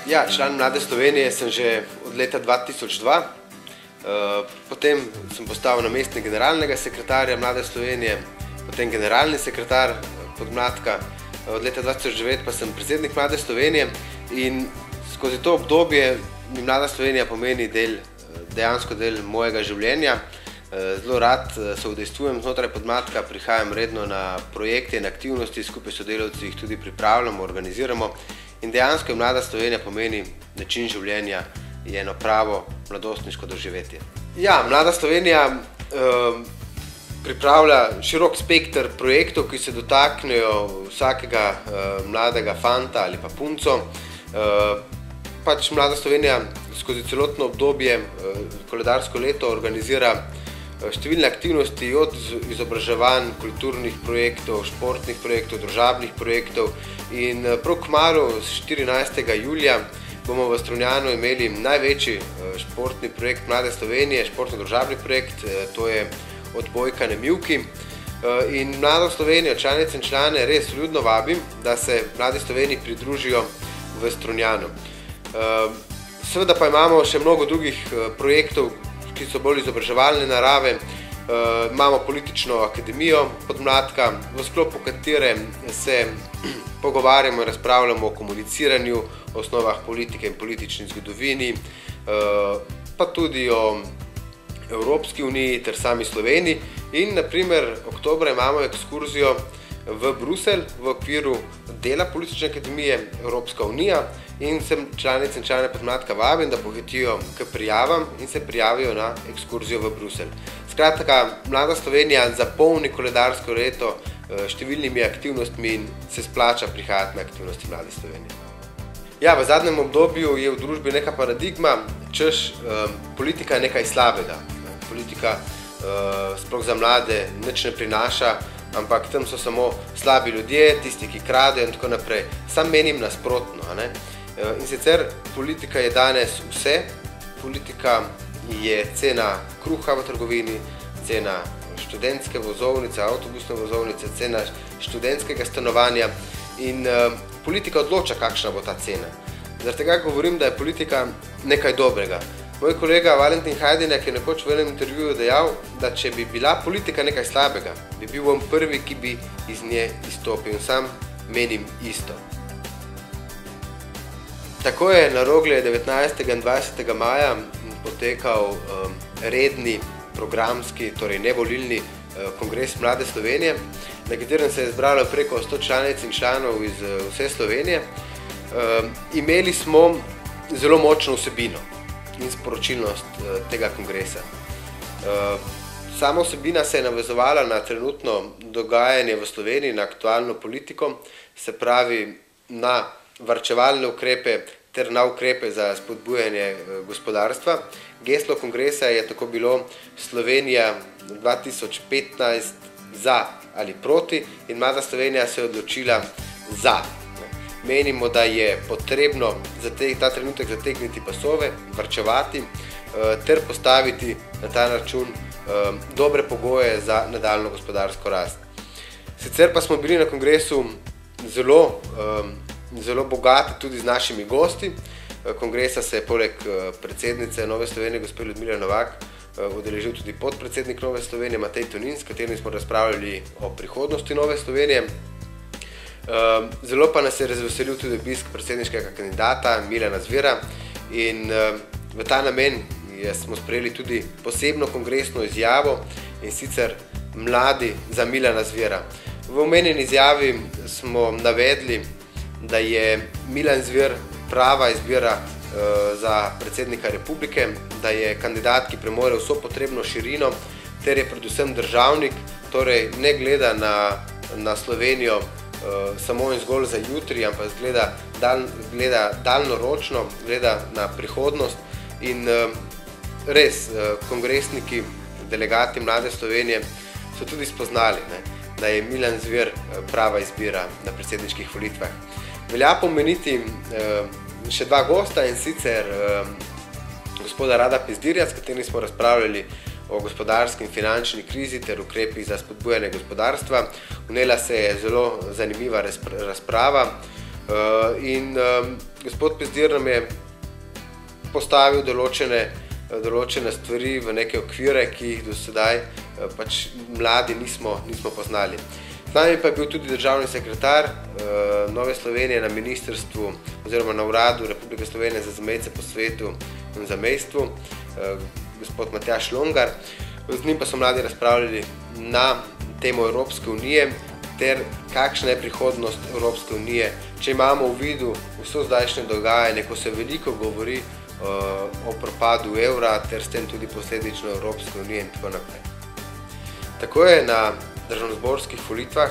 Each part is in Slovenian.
Ja, član Mlade Slovenije sem že od leta 2002. Potem sem postal namestnik generalnega sekretarja Mlade Slovenije, potem generalni sekretar podmladka. Od leta 2009 pa sem predsednik Mlade Slovenije in skozi to obdobje mi Mlada Slovenija pomeni dejansko del mojega življenja. Zelo rad se udejstvujem znotraj podmladka, prihajam redno na projekte in aktivnosti, skupaj s sodelavci jih tudi pripravljamo, organiziramo. In dejansko Mlada Slovenija pomeni način življenja, je eno pravo mladostniško doživetje. Ja, Mlada Slovenija pripravlja širok spekter projektov, ki se dotaknejo vsakega mladega fanta ali pa punco. Pač Mlada Slovenija skozi celotno obdobje, koledarsko leto, organizira številne aktivnosti od izobraževanj, kulturnih projektov, športnih projektov, družabnih projektov in prav kmalu, 14. julija, bomo v Strunjanu imeli največji športni projekt Mlade Slovenije, športno-družabni projekt, to je odbojka na mivki. In Mlado Slovenijo, članice in člane, res vljudno vabim, da se Mladi Sloveniji pridružijo v Strunjanu. Seveda pa imamo še mnogo drugih projektov, ki so bolj izobraževalne narave. Imamo politično akademijo podmladka, v sklopu katere se pogovarjamo in razpravljamo o komuniciranju, o osnovah politike in politični zgodovini, pa tudi o Evropski uniji ter sami Sloveniji. In naprimer oktobra imamo ekskurzijo v Bruselj v okviru dela Politične akademije Evropska unija in sem članice in člane podmladka vabim, da pohitijo k prijavam in se prijavijo na ekskurzijo v Bruselj. Skratka, Mlada Slovenija zapolni koledarsko leto številnimi aktivnostmi in se splača prihajati na aktivnosti Mlade Slovenije. Ja, v zadnjem obdobju je v družbi neka paradigma, češ politika je nekaj slabega. Politika sploh za mlade nič ne prinaša, ampak tam so samo slabi ljudje, tisti, ki kradejo in tako naprej. Sam menim nasprotno. In sicer politika je danes vse. Politika je cena kruha v trgovini, cena študentske vozovnice, avtobusne vozovnice, cena študentskega stanovanja in politika odloča, kakšna bo ta cena. Zaradi tega govorim, da je politika nekaj dobrega. Moj kolega Valentin Hajdinek je nekoč v enem intervjuju dejal, da če bi bila politika nekaj slabega, bi bil on prvi, ki bi iz nje izstopil. In sam menim isto. Tako je na Rogli 19. in 20. maja potekal redni programski, torej nevolilni kongres Mlade Slovenije, na katerem se je zbralo preko 100 članic in članov iz vse Slovenije. Imeli smo zelo močno vsebino in sporočilnost tega kongresa. Sama vsebina se je navezovala na trenutno dogajanje v Sloveniji, na aktualno politiko, se pravi na varčevalne ukrepe ter na ukrepe za spodbujanje gospodarstva. Geslo kongresa je tako bilo Slovenija 2015 za ali proti in Mlada Slovenija se je odločila za. Menimo, da je potrebno za ta trenutek zategniti pasove, varčevati ter postaviti na ta račun dobre pogoje za nadaljnjo gospodarsko rast. Sicer pa smo bili na kongresu zelo bogati tudi z našimi gosti. Kongresa se je poleg predsednice Nove Slovenije, gospe Ljudmile Novak, udeležil tudi podpredsednik Nove Slovenije, Matej Tonin, s katerim smo razpravljali o prihodnosti Nove Slovenije. Zelo pa nas je razveselil tudi obisk predsedniškega kandidata Milana Zvera in v ta namen smo sprejeli tudi posebno kongresno izjavo in sicer Mladi za Milana Zvera. V omenjeni izjavi smo navedli, da je Milan Zver prava izbira za predsednika republike, da je kandidat, ki premore vso potrebno širino ter je predvsem državnik, torej ne gleda na Slovenijo samo in zgolj za jutri, ampak gleda daljnoročno, gleda na prihodnost in res kongresniki, delegati Mlade Slovenije so tudi spoznali, da je Milan Zver prava izbira na predsedniških volitvah. Velja pomeniti še dva gosta in sicer gospoda Rada Pezdirja, s katerim smo razpravljali o gospodarski in finančni krizi ter ukrepih za spodbujanje gospodarstva. Vnela se je zelo zanimiva razprava. In gospod Pezdir nam je postavil določene stvari v neke okvire, ki jih do sedaj pač mladi nismo poznali. Z nami pa je bil tudi državni sekretar Nove Slovenije na ministrstvu oziroma na uradu Republike Slovenije za zamejce po svetu in zamejstvu, gospod Matjaž Longar. Z njim pa so mladi razpravljali na temo Evropske unije ter kakšna je prihodnost Evropske unije, če imamo v vidu vso zdajšnje dogajanje, ko se veliko govori o propadu evra ter s tem tudi posledično Evropske unije in tako naprej. Tako je na državnozborskih volitvah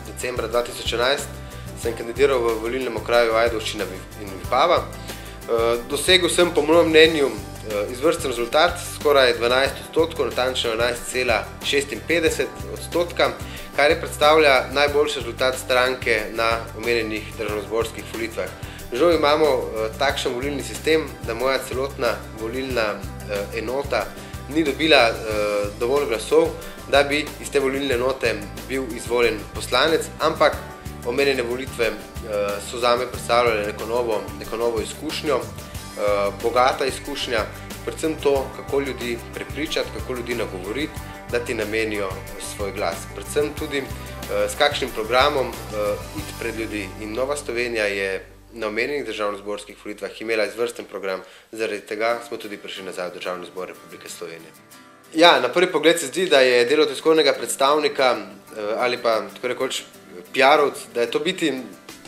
decembra 2011 sem kandidiral v volilnem okraju Ajdovščina in Vipava. Dosegel sem po mojem mnenju izvrsten rezultat, skoraj 12%, natančno 11,56%, kar je predstavlja najboljši rezultat stranke na omenjenih državnozborskih volitvah. Žal imamo takšen volilni sistem, da moja celotna volilna enota ni dobila dovolj glasov, da bi iz te volilne enote bil izvoljen poslanec, ampak omenjene volitve so zame predstavljale neko novo izkušnjo, bogata izkušnja, predvsem to, kako ljudi prepričati, kako ljudi nagovoriti, da ti namenijo svoj glas. Predvsem tudi s kakšnim programom iti pred ljudi. In Nova Slovenija je na omenjenih državnozborskih volitvah imela izvrsten program, zaradi tega smo tudi prišli nazaj v Državni zbor Republike Slovenije. Ja, na prvi pogled se zdi, da je delo tiskovnega predstavnika ali pa tako rekoč PR-ovc, da je to biti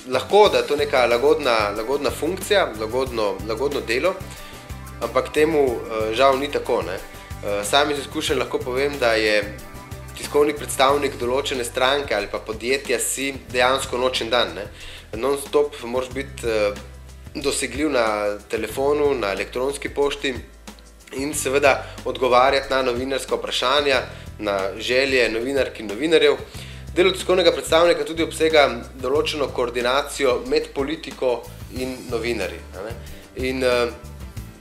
lahko, da je to neka lagodna funkcija, lagodno delo, ampak temu žal ni tako. Sam iz izkušenj lahko povem, da je tiskovni predstavnik določene stranke ali pa podjetja si dejansko noč in dan. Non-stop moraš biti dosegljiv na telefonu, na elektronski pošti in seveda odgovarjati na novinarska vprašanja, na želje novinark in novinarjev. Delo tiskovnega predstavnika tudi obsega določeno koordinacijo med politiko in novinarji. In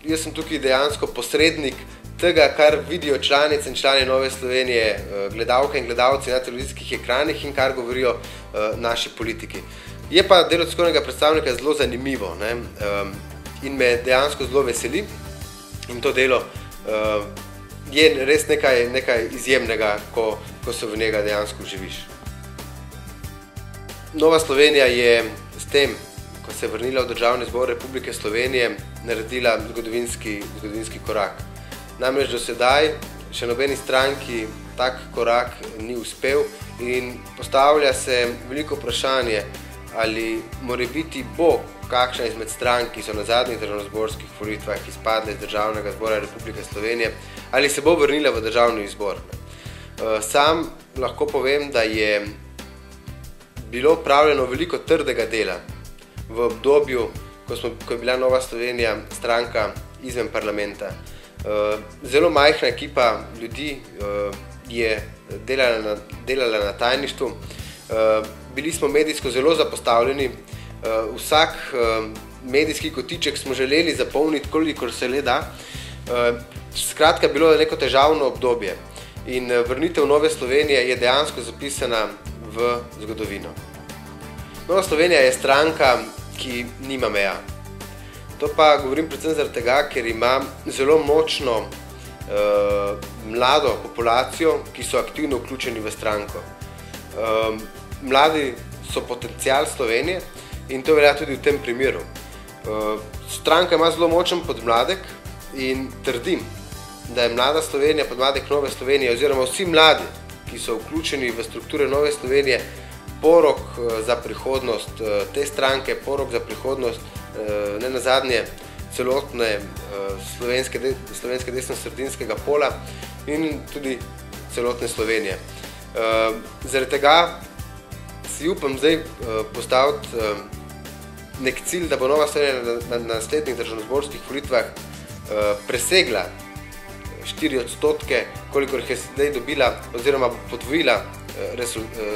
jaz sem tukaj dejansko posrednik tega, kar vidijo članice in člani Nove Slovenije, gledalke in gledalci na televizijskih ekranih in kar govorijo naši politiki. Je pa delo tiskovnega predstavnika zelo zanimivo in me dejansko zelo veseli in to delo je res nekaj izjemnega, ko se v njega dejansko živiš. Nova Slovenija je s tem, ko se je vrnila v Državni zbor Republike Slovenije, naredila zgodovinski korak. Namreč do sedaj še nobeni stranki tak korak ni uspel in postavlja se veliko vprašanje, ali morebiti bo kakšna izmed strank, ki so na zadnjih državnozborskih volitvah izpadle iz Državnega zbora Republike Slovenije, ali se bo vrnila v Državni zbor. Sam lahko povem, da je bilo opravljeno veliko trdega dela v obdobju, ko je bila Nova Slovenija stranka izven parlamenta. Zelo majhna ekipa ljudi je delala na tajništvu, bili smo medijsko zelo zapostavljeni, vsak medijski kotiček smo želeli zapolniti, kolikor se le da. Skratka, bilo je neko težavno obdobje in vrnitev Nove Slovenije je dejansko zapisana v zgodovino. Nova Slovenija je stranka, ki nima meja. To pa govorim predvsem zaradi tega, ker ima zelo močno mlado populacijo, ki so aktivno vključeni v stranko. Mladi so potencial Slovenije in to velja tudi v tem primeru. Stranka ima zelo močen podmladek in trdim, da je mlada Slovenija, podmladek Nove Slovenije oziroma vsi mladi, ki so vključeni v strukture Nove Slovenije, porok za prihodnost te stranke, porok za prihodnost ne nazadnje celotne slovenske desnosredinskega pola in tudi celotne Slovenije. Zaradi tega si upam zdaj postaviti nek cilj, da bo Nova Slovenija na naslednjih državnozborskih volitvah presegla 4%, kolikor jih je zdaj dobila oziroma podvojila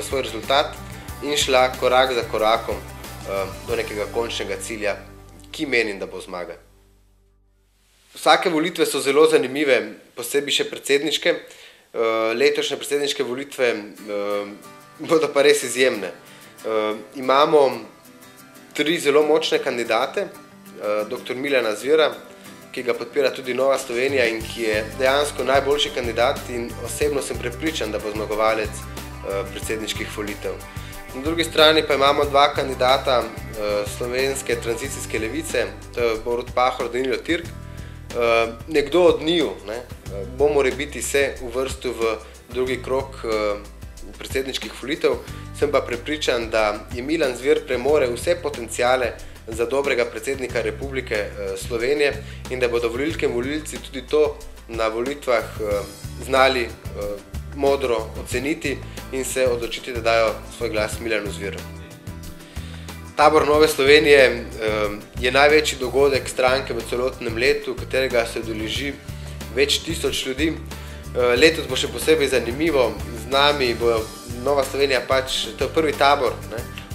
svoj rezultat in šla korak za korakom do nekega končnega cilja, ki menim, da bo zmaga. Vsake volitve so zelo zanimive, posebej še predsedniške. Letošnje predsedniške volitve bodo pa res izjemne. Imamo tri zelo močne kandidate, dr. Milana Zvera, ki ga podpira tudi Nova Slovenija in ki je dejansko najboljši kandidat in osebno sem prepričan, da bo zmagovalec predsedniških volitev. Na drugi strani pa imamo dva kandidata slovenske tranzicijske levice, to je Borut Pahor, Danilo Türk. Nekdo od njiju bo morebiti se uvrstil v drugi krog predsedniških volitev, sem pa prepričan, da je Milan Zver premore vse potenciale za dobrega predsednika Republike Slovenije in da bodo volilke in volilci tudi to na volitvah znali modro oceniti in se odločiti, da dajo svoj glas Milanu Zveru. Tabor Nove Slovenije je največji dogodek stranke v celotnem letu, katerega se udeleži več tisoč ljudi. Letos bo še posebej zanimivo, z nami bo Nova Slovenija to je prvi tabor,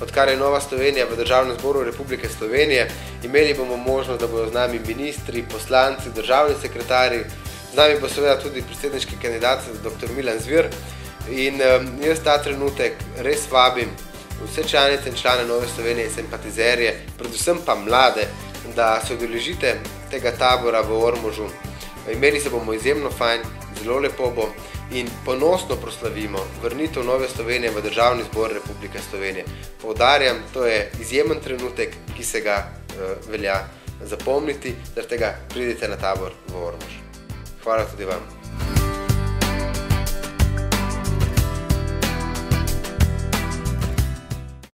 odkar je Nova Slovenija v Državnem zboru Republike Slovenije. Imeli bomo možnost, da bodo z nami ministri, poslanci, državni sekretarji, z nami bo seveda tudi predsedniški kandidat dr. Milan Zver in jaz ta trenutek res vabim vse članice in člane Nove Slovenije in simpatizerje, predvsem pa mlade, da se udeležite tega tabora v Ormožu. Imeli se bomo izjemno fajn, zelo lepo bo in ponosno proslavimo vrnitev Nove Slovenije v Državni zbor Republike Slovenije. Poudarjam, to je izjemen trenutek, ki se ga velja zapomniti, zaradi tega pridite na tabor v Ormož. Hvala tudi vam.